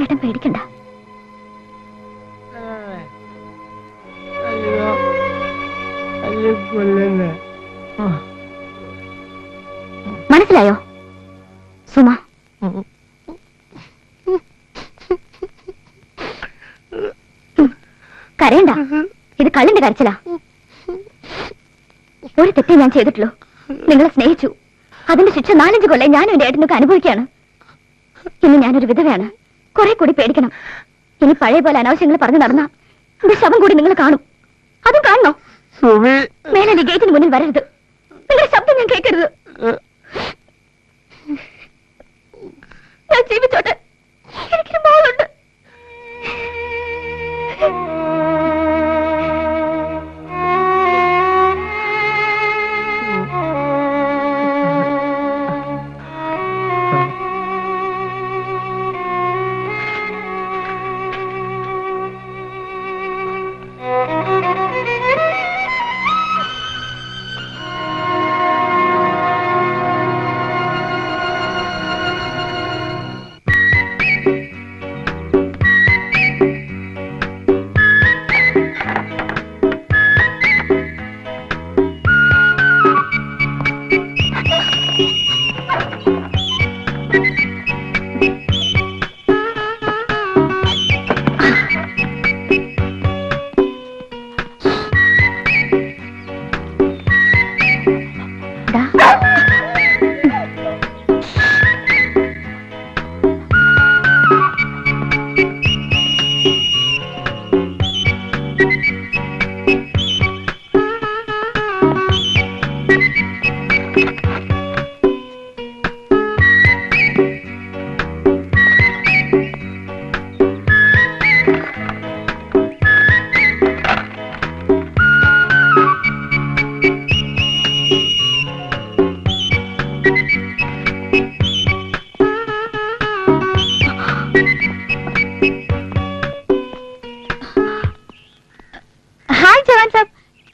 ഏട്ടൻ പേടിക്കണ്ട. മനസ്സിലായോ? സുമ, കരയണ്ട. ഇത് കള്ളിന്റെ കരച്ചിലാ. ഒരു തെറ്റേ ഞാൻ ചെയ്തിട്ടുള്ളൂ. നിങ്ങളെ സ്നേഹിച്ചു. അതിന്റെ ശിക്ഷ 4-5 കൊല്ലം ഞാനും എന്റെ ഏട്ടനൊക്കെ അനുഭവിക്കുകയാണ്. ഇന്ന് ഞാനൊരു വിധവയാണ്. കുറെ കൂടി പേടിക്കണം. ഇനി പഴയ പോലെ അനാവശ്യങ്ങൾ പറഞ്ഞു നടന്ന എന്റെ ശവം കൂടി നിങ്ങൾ കാണും. അതും കാണണോ? മേലെ നീ ഗേറ്റിന് മുന്നിൽ വരരുത്. നിങ്ങളുടെ ശബ്ദം ഞാൻ കേൾക്കരുത്. ഞാൻ ജീവിച്ചോട്ടെ. എനിക്കൊരു മോളുണ്ട്.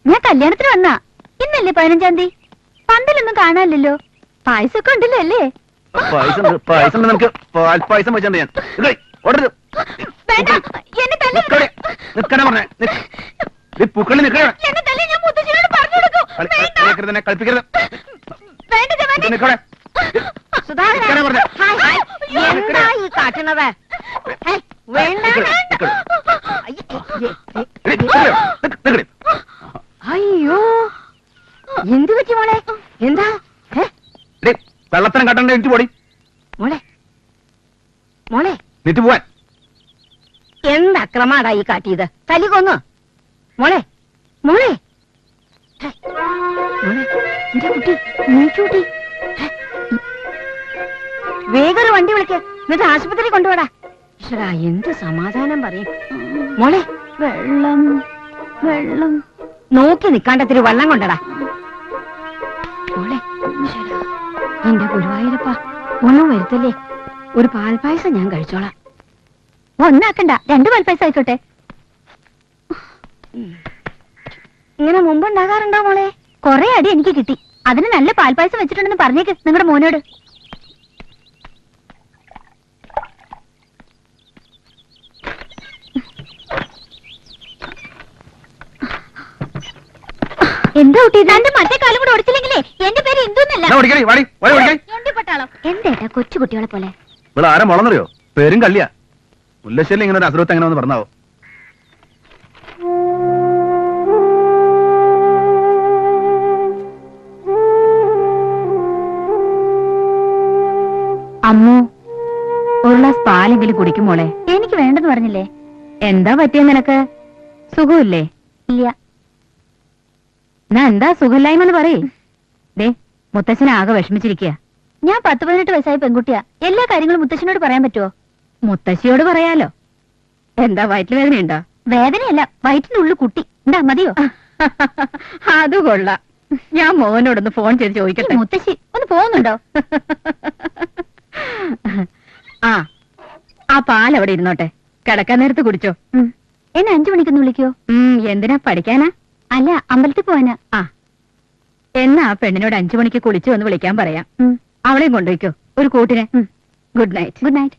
ഞാൻ കല്യാണത്തിന് വന്നാ. ഇന്നല്ലേ 15-ാം തീയതി? പന്തലൊന്നും കാണാനില്ലല്ലോ. പായസമൊക്കെ ഉണ്ടല്ലോ അല്ലേ? പായസം നമുക്ക് പായസം വെച്ചാൽ ഞാൻ വേണ്ട, എന്നെ തല്ലി. പൂക്കളി എന്നെ തല്ലി ഞാൻ മുത്തശ്ശിയോട് പറഞ്ഞു കൊടുക്കും. വേണ്ട. കളിപ്പിക്കരുത്. വേണ്ട ജവാനെ. സുധാകരൻ, എന്താ ഈ കാട്ടുന്നത്? വേണ്ട. അയ്യോ, എന്ത് പറ്റി മോളെ? എന്താ വെള്ളത്തിനും കട്ടണ്ട എനിക്ക് പോടി. മോളെ മോളെ നിറ്റ് പോവാൻ. എന്ത് അക്രമാടാ ഈ കാട്ടിയത്? തല്ലി കൊന്നു. മോളെ മോളെ മോളെ, എന്റെ കുട്ടി, നീച്ചൂട്ടി. വേഗം ഒരു വണ്ടി വിളിക്ക്, എന്നിട്ട് ആശുപത്രി കൊണ്ടുപോടാ. ഈശ്വരാ, എന്ത് സമാധാനം പറയും. മോളെ, വെള്ളം വെള്ളം നോക്കി നിക്കാണ്ടത്തിരി വെള്ളം കൊണ്ടടാ. മോളെ, ഈശ്വരാ, എന്റെ ഗുരുവായൂരപ്പ, ഒന്നും വരുത്തല്ലേ. ഒരു പാൽപ്പായസം ഞാൻ കഴിച്ചോളാം. ഒന്നാക്കണ്ട, 2 പാൽപ്പായസം ആയിക്കോട്ടെ. ഇങ്ങനെ മുമ്പുണ്ടാകാറുണ്ടോ മോളെ? കൊറേ അടി എനിക്ക് കിട്ടി. അതിന് നല്ല പാൽപ്പായസം വെച്ചിട്ടുണ്ടെന്ന് പറഞ്ഞേക്ക് നിങ്ങളുടെ മോനോട്. എന്താ കുട്ടി, എന്റെ മറ്റേ കാലം കൂടെ ഓടിച്ചില്ലെങ്കിലേ എന്റെ പേര് ഇന്ദുന്നല്ല. എന്തേട്ടാ കൊച്ചു കുട്ടികളെ പോലെ? ഇവിടെ ആരാ മുളന്നറിയോ? പേരും കല്ലിയാ. മുല്ലശ്ശേരി ഇങ്ങനെ ഒരു അസുരത്ത് എങ്ങനെ ഒന്ന് പറഞ്ഞാവോ? അമ്മു, ഒരു ഗ്ലാസ് പാലെങ്കിലും കുടിക്കും മോളെ. എനിക്ക് വേണ്ടെന്ന് പറഞ്ഞില്ലേ? എന്താ പറ്റിയ നിനക്ക്? സുഖമില്ലേ? ഇല്ല. എന്നാ എന്താ സുഖമില്ലായ്മന്ന് പറയേ. ദേ, മുത്തശ്ശനാകെ വിഷമിച്ചിരിക്കുക. ഞാൻ 10-18 വയസ്സായ പെൺകുട്ടിയാ. എല്ലാ കാര്യങ്ങളും മുത്തശ്ശനോട് പറയാൻ പറ്റുമോ? മുത്തശ്ശിയോട് പറയാലോ. എന്താ, വയറ്റിൽ വേദനയുണ്ടോ? വേദനയല്ല, വയറ്റിനുള്ളിൽ കുട്ടി. എന്താ, മതിയോ? അത് കൊള്ളാം. ഞാൻ മോനോടൊന്ന് ഫോൺ ചെയ്ത് ചോദിക്കട്ടെ. മുത്തശ്ശി ഒന്ന് പോകുന്നുണ്ടോ? ആ പാൽ അവിടെ ഇരുന്നോട്ടെ, കിടക്കാൻ നേരത്ത് കുടിച്ചോ. എന്നെ 5 മണിക്കൊന്ന് വിളിക്കോ? എന്തിനാ, പഠിക്കാനാ? അല്ല, അമ്പലത്തിൽ പോവാനാ. എന്നാ ആ പെണ്ണിനോട് 5 മണിക്ക് കുളിച്ചു വന്ന് വിളിക്കാൻ പറയാം. അവളെയും കൊണ്ടുപോയിക്കോ, ഒരു കൂട്ടിനെ. Good night. Good night.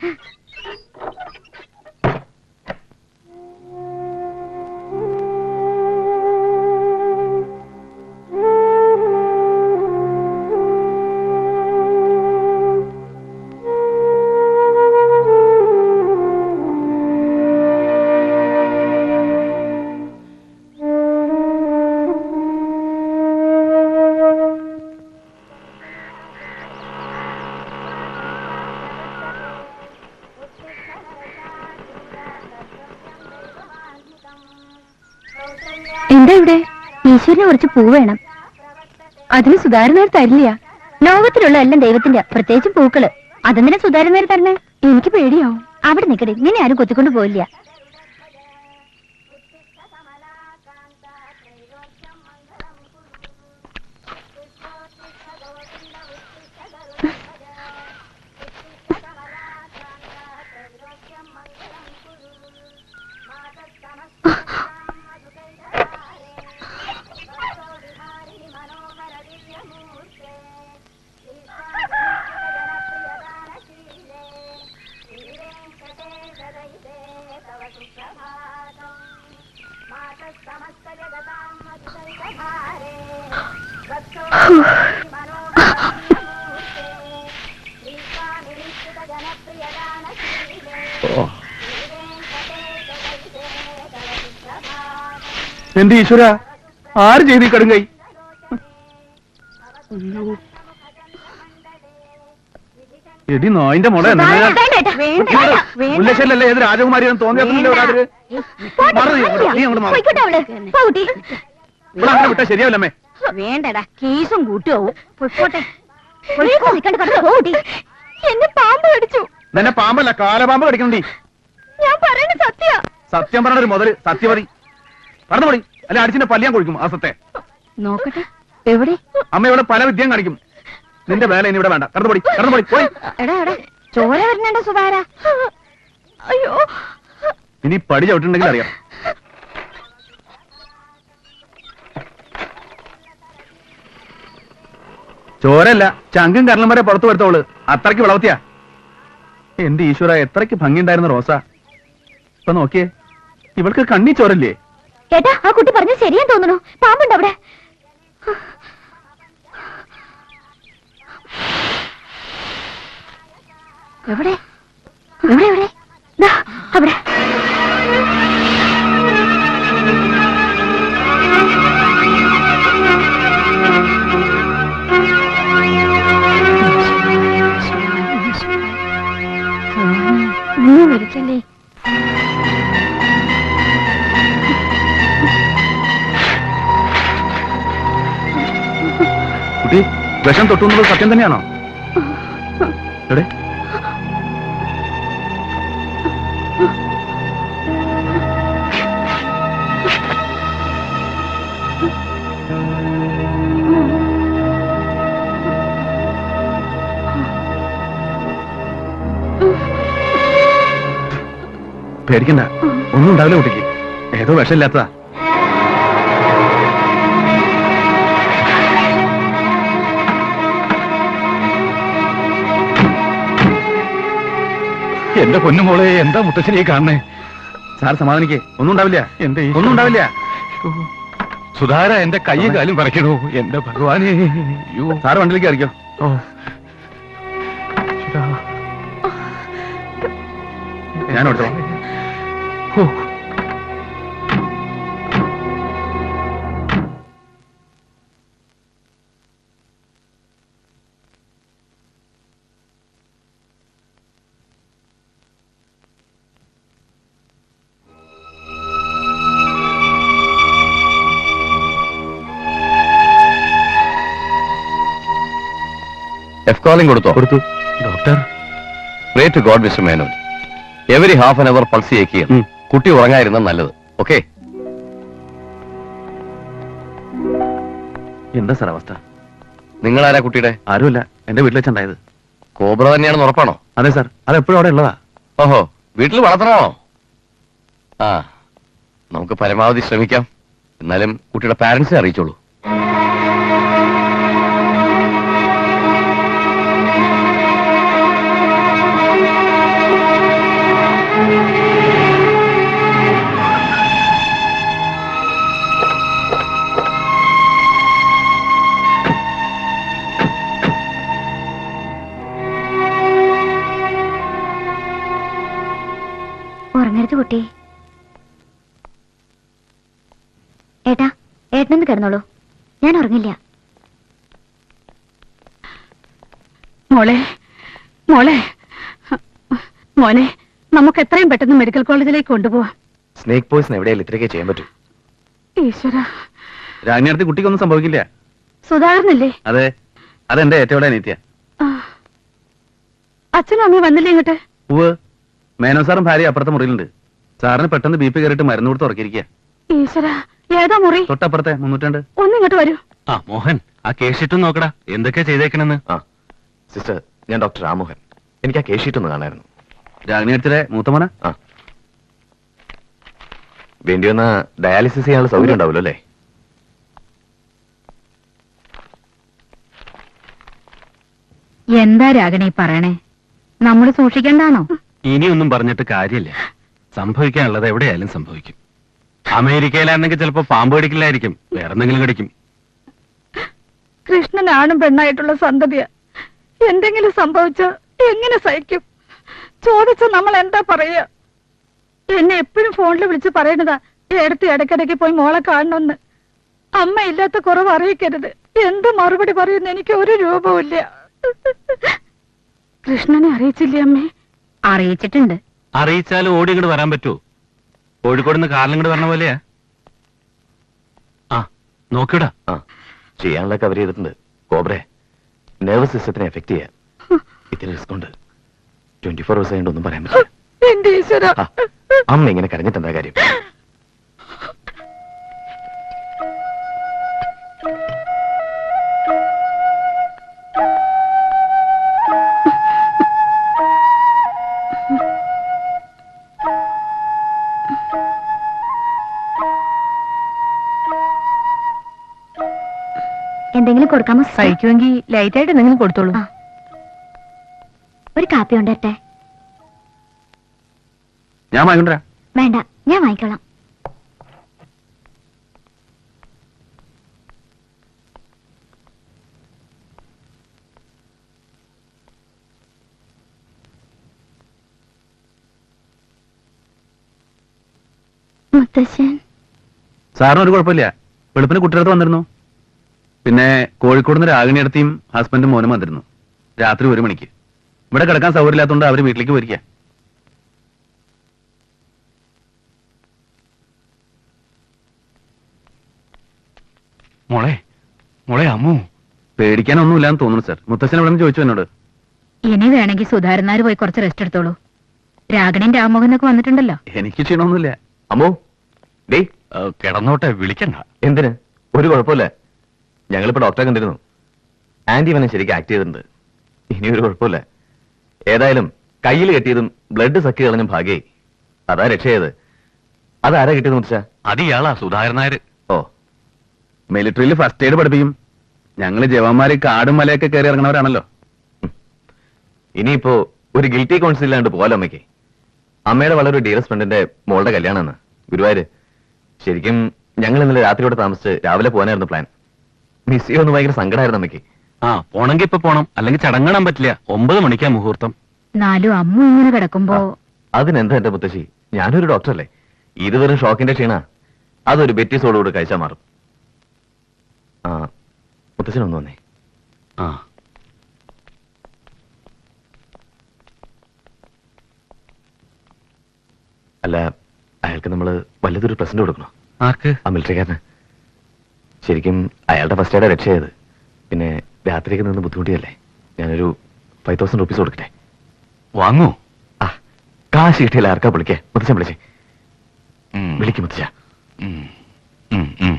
എന്താ ഇവിടെ? ഈശ്വരന് കുറച്ച് പൂ വേണം. അതിന് സുധാരണ തരില്ല. ലോകത്തിലുള്ള എല്ലാം ദൈവത്തിന്റെ, പ്രത്യേകിച്ചും പൂക്കള്. അതെന്തിനാ സുധാരണ തരണേ? എനിക്ക് പേടിയാവും. അവിടെ നിക്കടെ, നിന്നെ ആരും കൊത്തിക്കൊണ്ട് പോയില്ല. എന്റെ ഈശ്വര, ആര് ചെയ്ത് ഈ കടുങ്കൈ? എടി നോയിന്റെ മോളെ, മുല്ലശ്ശേരിലല്ലേ ഏത് രാജകുമാരിയെന്ന് തോന്നിയാ വിട്ടാ ശരിയാവില്ലമ്മേ. വേണ്ടടാ, കേസും കൂട്ടുപോകും. എന്നെ പാമ്പ് കടിച്ചു. നിന്നെ പാമ്പല്ല, കാലപാമ്പ് കടിക്കണ്ടി. ഞാൻ പറയുന്നത് സത്യ. സത്യം പറഞ്ഞ ഒരു മുതല് സത്യമതി. പറഞ്ഞു പൊടി, അല്ലെ അടിച്ചിന്റെ പല്ലിയാൻ കൊഴിക്കും ആ സത്തെ. നോക്കട്ടെ, എവിടെ? അമ്മ ഇവിടെ പല വിദ്യയും കാണിക്കും. നിന്റെ വേല ഇനി ഇവിടെ വേണ്ട. കടന്നുപൊടി, കടന്നുപൊടി, പോയി. എടാ ചോര വരുന്നുണ്ടോ സുധാര? അയ്യോ, ഇനി പടി ചവിട്ടുണ്ടെങ്കിൽ അറിയാം. ചോരല്ല, ചങ്കും കരളും വരെ പുറത്തു വരുത്തോള്. അത്രയ്ക്ക് വിളവത്തിയാ. എന്റെ ഈശ്വര, എത്രയ്ക്ക് ഭംഗിയുണ്ടായിരുന്ന റോസ. ഇപ്പൊ നോക്കിയേ, ഇവൾക്ക് കണ്ണി ചോരല്ലേ? ഏട്ടാ, ആ കുട്ടി പറഞ്ഞത് ശരിയാന്ന് തോന്നുന്നു. പാമ്പുണ്ട് അവിടെ. എവിടെ എവിടെ എവിടെ? ദാ, അവിടെ. ഒന്നും വരച്ചല്ലേ. കുട്ടി, വിഷം തൊട്ടു എന്നുള്ളത് സത്യം തന്നെയാണോ? എവിടെ? പേടിക്കണ്ട, ഒന്നും ഉണ്ടാവില്ല കുട്ടിക്ക്. ഏതോ വിഷമില്ലാത്തതാ. എന്റെ പൊന്നുമോളെ, എന്താ മുത്തശ്ശനെ കാണണേ? സാർ സമാധാനിക്കേ, ഒന്നും ഉണ്ടാവില്ല. എന്റെ ഒന്നും ഉണ്ടാവില്ല. സുധാര, എന്റെ കൈയും കാലും പറയണോ എന്റെ ഭഗവാനെ. സാറ് വണ്ടിയിലേക്ക് അറിയിക്കോ. ഞാൻ ഓടിച്ചോ. എഫ് കോളിംഗ് കൊടുത്തു. Doctor, pray to God mister Menon. Every half an hour pulse ചെയ്യിക്കുക. കുട്ടി ഉറങ്ങായിരുന്ന നല്ലത്. ഓക്കെ? എന്താ സാർ അവസ്ഥ? നിങ്ങളാരാ കുട്ടിയുടെ? ആരുമില്ല, എന്റെ വീട്ടിൽ വെച്ചുണ്ടായത്. കോബ്ര തന്നെയാണെന്ന് ഉറപ്പാണോ? അതെ സാർ, അത് എപ്പോഴും അവിടെ ഉള്ളതാ. ഓഹോ, വീട്ടിൽ വളർത്തണമാണോ? ആ, നമുക്ക് പരമാവധി ശ്രമിക്കാം. എന്നാലും കുട്ടിയുടെ പാരന്റ്സിനെ അറിയിച്ചോളൂ. ഉറങ്ങരുത് കുട്ടി. ഏട്ടാ, ഏട്ടനൊന്ന് കിടന്നോളൂ, ഞാൻ ഉറങ്ങില്ല. മോളെ മോളെ മോനെ, നമുക്ക് എത്രയും പെട്ടെന്ന് മെഡിക്കൽ കോളേജിലേക്ക് കൊണ്ടുപോവാം. സ്നേക് പോയിസൺ എവിടെയാലും ഇത്രയൊക്കെ ചെയ്യാൻ പറ്റൂ. ഈശ്വര, രാജ്ഞിയടുത്ത് കുട്ടിക്കൊന്നും സംഭവിക്കില്ല. സുധാകരനല്ലേ? അതെ, അതെന്റെ ഏറ്റവും അനിയത്തിയ. അച്ഛനും അമ്മയും വന്നില്ലേ ഇങ്ങോട്ട്? ഉവ്, മേനോ സാറും ഭാര്യ അപ്പുറത്തെ മുറിയിലുണ്ട്. സാറിന് പെട്ടെന്ന് BP കയറിയിട്ട് മരുന്ന് കൊടുത്ത് ഉറക്കിയിരിക്കുക. ഈശ്വര, ഏതാ മുറി? തൊട്ടപ്പുറത്തെ 302. ഒന്നിങ്ങോട്ട് വരൂ. ആ മോഹൻ, ആ കേസ് ഷീറ്റ് നോക്കടാ, എന്തൊക്കെയാ ചെയ്തേക്കണെന്ന്. ആ സിസ്റ്റർ, ഞാൻ ഡോക്ടർ രാമോഹൻ. എനിക്ക് ആ കേസ് ഷീറ്റ് ഒന്ന് കാണായിരുന്നു. രാജ്ഞിയടുത്തിലെ മൂത്തമോന. ആ, വേണ്ടി വന്ന ഡയാലിസിസ് ചെയ്യാനുള്ള സൗകര്യം ഉണ്ടാവുമല്ലോ അല്ലേ? എന്താ രാഗണി പറയണേ? നമ്മൾ സൂക്ഷിക്കണ്ടാണോ? ഇനിയൊന്നും പറഞ്ഞിട്ട് കാര്യമില്ല. സംഭവിക്കാനുള്ളത് എവിടെയായാലും സംഭവിക്കും. അമേരിക്കയിലാണെങ്കിൽ ചിലപ്പോ പാമ്പ് കടിക്കില്ലായിരിക്കും, വേറെ എന്തെങ്കിലും കടിക്കും. കൃഷ്ണൻ ആണും പെണ്ണായിട്ടുള്ള സന്തതിയ. എന്തെങ്കിലും സംഭവിച്ച എങ്ങനെ സഹിക്കും? ചോദിച്ച നമ്മൾ എന്താ പറയാ? എന്നെ എപ്പോഴും ഫോണിൽ വിളിച്ച് പറയണതാ, എടുത്ത് ഇടയ്ക്കിടയ്ക്ക് പോയി മോളെ കാണണമെന്ന്. അമ്മ ഇല്ലാത്ത കുറവ് അറിയിക്കരുത്. എന്ത് മറുപടി പറയുന്ന എനിക്ക് ഒരു രൂപവുമില്ല. കൃഷ്ണനെ അറിയിച്ചില്ലേ അമ്മേ? അറിയിച്ചിട്ടുണ്ട്. അറിയിച്ചാലും ഓടി ഇങ്ങോട്ട് വരാൻ പറ്റുമോ? കോഴിക്കോട് നിന്ന് കാറിലും ഇങ്ങോട്ട് വരണ പോലെയാ. ആ നോക്കിടാ. ആ, ചെയ്യാനുള്ള കവർ ചെയ്തിട്ടുണ്ട്. കോബ്രെ, നെർവസ് സിസ്റ്റത്തിനെ എഫക്ട് ചെയ്യാൻ ഇത്തിരി റിസ്ക് ഉണ്ട്. 24 hours ആയതുകൊണ്ട് ഒന്നും പറയാൻ പറ്റില്ല. എന്റെ ഈശ്വര, ആ, അമ്മ ഇങ്ങനെ കരഞ്ഞിട്ട് എന്താ കാര്യം? എന്തെങ്കിലും കൊടുക്കാമോ? കഴിക്കുമെങ്കിൽ ലൈറ്റ് ആയിട്ട് എന്തെങ്കിലും കൊടുത്തോളൂ. ഒരു കാപ്പി ഉണ്ടട്ടെ? ഞാൻ വാങ്ങിക്കൊണ്ടുവരാം. വേണ്ട, ഞാൻ വാങ്ങിക്കോളാം. മുത്തശ്ശൻ സാറിന് ഒരു കുഴപ്പമില്ല. വെളുപ്പിന് കുട്ടികളടുത്ത് വന്നിരുന്നു. പിന്നെ കോഴിക്കോട് നിന്ന് രാഗിണിയടുത്തിയും ഹസ്ബൻഡും മോനും വന്നിരുന്നു. രാത്രി 1 മണിക്ക്. ഇവിടെ കിടക്കാൻ സൗകര്യമില്ലാത്തതുകൊണ്ട് അവര് വീട്ടിലേക്ക് പോയിരിക്കുക. മോളെ, മോളെ അമ്മു. പേടിക്കാനൊന്നുമില്ലാന്ന് തോന്നുന്നു സാർ. മുത്തശ്ശൻ ഇവിടെ നിന്ന് ചോദിച്ചു എന്നോട്. ഇനി വേണമെങ്കിൽ സുധാരനാര് പോയി കുറച്ച് റെസ്റ്റ് എടുത്തോളൂ. രാഗണിയും രാമോഹനൊക്കെ വന്നിട്ടുണ്ടല്ലോ. എനിക്ക് ക്ഷീണമൊന്നുമില്ല. അമ്മോ, ഡേ, കിടന്നോട്ടെ, വിളിക്കണ്ട. എന്തിന്? ഒരു കുഴപ്പമില്ല. ഞങ്ങളിപ്പോ ഡോക്ടറെ കണ്ടിരുന്നു. ആന്റി ഇവനെ ശരിക്കും ആക്ട് ചെയ്തിട്ടുണ്ട്. ഇനി ഒരു കുഴപ്പമില്ല. ഏതായാലും കയ്യിൽ കെട്ടിയതും ബ്ലഡ് സക്കി കളഞ്ഞും ഭാഗ്യായി. അതാ രക്ഷയത്. അതാരാ കിട്ടിയത് മുറിച്ച? അത് ഇയാളാ സുധാകരനായര്. ഓ, മിലിറ്ററിയിൽ ഫസ്റ്റ് എയ്ഡ് പഠിപ്പിക്കും. ഞങ്ങള് ജവാന്മാര് കാടും മലയൊക്കെ കയറി ഇറങ്ങണവരാണല്ലോ. ഇനിയിപ്പോ ഒരു ഗിൽറ്റി കോൺസിൽ ഇല്ലാണ്ട് പോകാലോ അമ്മയ്ക്ക്. അമ്മയുടെ വളരെ ഡിയറസ്റ്റ് ഫ്രണ്ടിന്റെ മോളുടെ കല്യാണമെന്ന് ഗുരുവായൂര്. ശരിക്കും ഞങ്ങൾ ഇന്നലെ രാത്രിയോടെ താമസിച്ച് രാവിലെ പോകാനായിരുന്നു പ്ലാൻ. മിസ് ചെയ്യുമെന്ന് ഭയങ്കര സങ്കടമായിരുന്നു അമ്മയ്ക്ക്. ആ പോണെങ്കി ഇപ്പൊ പോണം, അല്ലെങ്കിൽ ചടങ്ങിടാൻ പറ്റില്ല. 9 മണിക്കാ മുഹൂർത്തം. നാലും അമ്മ ഇങ്ങനെ കിടക്കുമ്പോ അതിനെന്താ എന്റെ മുത്തശ്ശി, ഞാനൊരു ഡോക്ടറല്ലേ. ഇത് വെറും ഷോക്കിന്റെ ക്ഷീണ. അതൊരു ബെറ്റീസോടുകൂടി കഴിച്ചാൽ മാറും. ആ, മുത്തശ്ശനൊന്നു വന്നേ. ആ അല്ല, അയാൾക്ക് നമ്മള് വലുതൊരു പ്രസന്റ് കൊടുക്കണോ? ആർക്ക്? ആ മിലിറ്ററിക്കാരന്. ശരിക്കും അയാളുടെ ഫസ്റ്റ് എയ്ഡാ രക്ഷയത്. പിന്നെ രാത്രിയൊക്കെ നിന്ന് ബുദ്ധിമുട്ടിയല്ലേ. ഞാനൊരു 5000 rupees കൊടുക്കട്ടെ? വാങ്ങൂ. ആ, കാശ് കിട്ടിയാൽ ആർക്കാ വിളിക്കേ? മുത്തച്ഛൻ വിളിച്ചേ. ഉം. വിളിക്കും മുത്തച്ഛ. ഉം. ഉം, ഉം.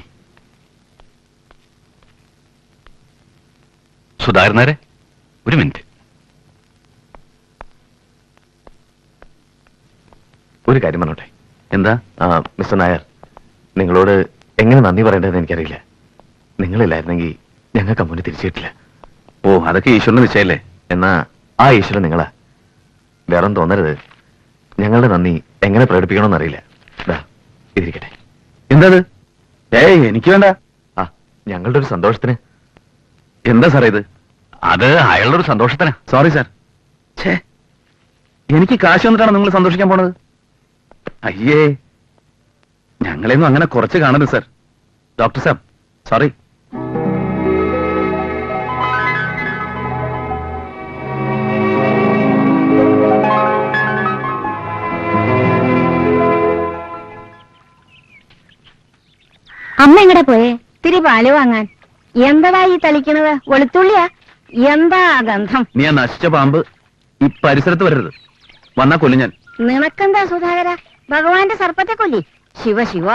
സുധാകരനാരെ, ഒരു മിനിറ്റ്. ഒരു കാര്യം പറഞ്ഞോട്ടെ? എന്താ? മിസ്റ്റർ നായർ, നിങ്ങളോട് എങ്ങനെ നന്ദി പറയേണ്ടതെന്ന് എനിക്കറിയില്ല. നിങ്ങളില്ലായിരുന്നെങ്കിൽ ഞങ്ങൾ കമ്പനി തിരിച്ചു കിട്ടില്ല. ഓ, അതൊക്കെ ഈശ്വരന് നിശ്ചയല്ലേ. എന്നാ ആ ഈശ്വരൻ നിങ്ങളാ. വേറൊന്നും തോന്നരുത്. ഞങ്ങളുടെ നന്ദി എങ്ങനെ പ്രകടിപ്പിക്കണമെന്നറിയില്ല. ദാ, ഇതിരിക്കട്ടെ. എന്താ? ഏയ്, എനിക്ക് വേണ്ട. ആ, ഞങ്ങളുടെ ഒരു സന്തോഷത്തിന്. എന്താ സാറേ ഇത്? അത് അയാളുടെ ഒരു സന്തോഷത്തിനാ. Sorry sir. ഛേ, എനിക്ക് കാശ് വന്നിട്ടാണ് നിങ്ങൾ സന്തോഷിക്കാൻ പോണത്? അയ്യേ, ഞങ്ങളെയൊന്നും അങ്ങനെ കുറച്ച് കാണരുത് സാർ. Doctor sir, sorry. അമ്മ എങ്ങടെ പോയേ? തിരി പാല് വാങ്ങാൻ. എന്താ ഈ തളിക്കണത്? വെളുത്തുള്ളിയാ? എന്താ ഗന്ധം? നീ ആ നശിച്ച പാമ്പ് ഈ പരിസരത്ത് വരരുത്. വന്നാ കൊല്ലും ഞാൻ. നിനക്കെന്താ സുധാകര? ഭഗവാന്റെ സർപ്പത്തെ കൊല്ലി. ശിവ ശിവ.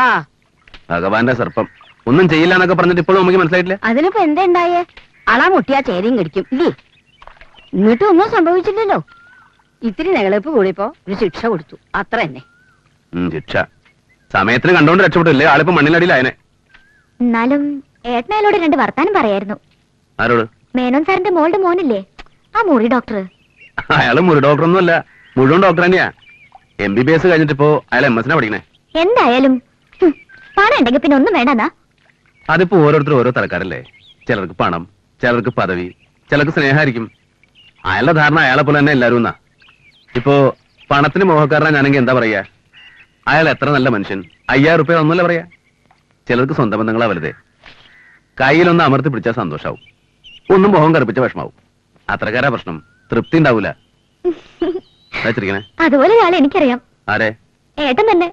ഭഗവാന്റെ സർപ്പം ഒന്നും ചെയ്യില്ല എന്നൊക്കെ പറഞ്ഞിട്ട് ഇപ്പോഴും നമുക്ക് മനസ്സിലായിട്ടില്ല. അതിനിപ്പോ എന്താ ഉണ്ടായേ? അള മുട്ടിയാ ചേരിയും കടിക്കും ഇല്ലേ? എന്നിട്ടും ഒന്നും സംഭവിച്ചില്ലല്ലോ. ഇത്തിരി നെകളപ്പ് കൂടിയപ്പോ ഒരു ശിക്ഷ കൊടുത്തു, അത്ര തന്നെ. ശിക്ഷ സമയത്തിന് കണ്ടോണ്ട് രക്ഷപ്പെട്ടില്ലേ? ആളിപ്പോ മണ്ണിലടിയിലായനെ. എന്നാലും ഏട്ടനോട് രണ്ട് വർത്താനം പറയായിരുന്നു. ആരോട്? മേനോൻ സാറിന്റെ മോളുടെ മോനില്ലേ, ആ മുറി ഡോക്ടർ. അയാള് മുറി ഡോക്ടറൊന്നും അല്ല, മുഴുവൻ ഡോക്ടർ തന്നെയാ. MBBS കഴിഞ്ഞിട്ടിപ്പോ അയാൾ MS പഠിക്കണേ. എന്തായാലും പണം ഉണ്ടെങ്കിൽ പിന്നെ ഒന്നും വേണ്ടെന്നാ. അതിപ്പോ ഓരോരുത്തരും ഓരോ തലക്കാരല്ലേ. ചിലർക്ക് പണം, ചിലർക്ക് പദവി, ചിലർക്ക് സ്നേഹമായിരിക്കും. അയാളുടെ ധാരണ അയാളെ പോലെ തന്നെ എല്ലാരും എന്നാ. ഇപ്പോ പണത്തിന് മോഹക്കാരനാ ഞാനെങ്കിൽ എന്താ പറയാ? അയാൾ എത്ര നല്ല മനുഷ്യൻ, 5000 റുപ്യ ഒന്നുമല്ല പറയാ. ചിലർക്ക് സ്വന്തം ബന്ധങ്ങളാ വലുതേ. കയ്യിലൊന്ന് അമർത്തി പിടിച്ചാൽ സന്തോഷാവും, ഒന്നും മോഹം കറുപ്പിച്ച വിഷമാവും. അത്രക്കാരാ പ്രശ്നം. തൃപ്തി ഉണ്ടാവൂല. വെച്ചിരിക്കണേ അതുപോലെ ഒരാളെ എനിക്കറിയാം. ആരെ? ഏട്ടൻ തന്നെ.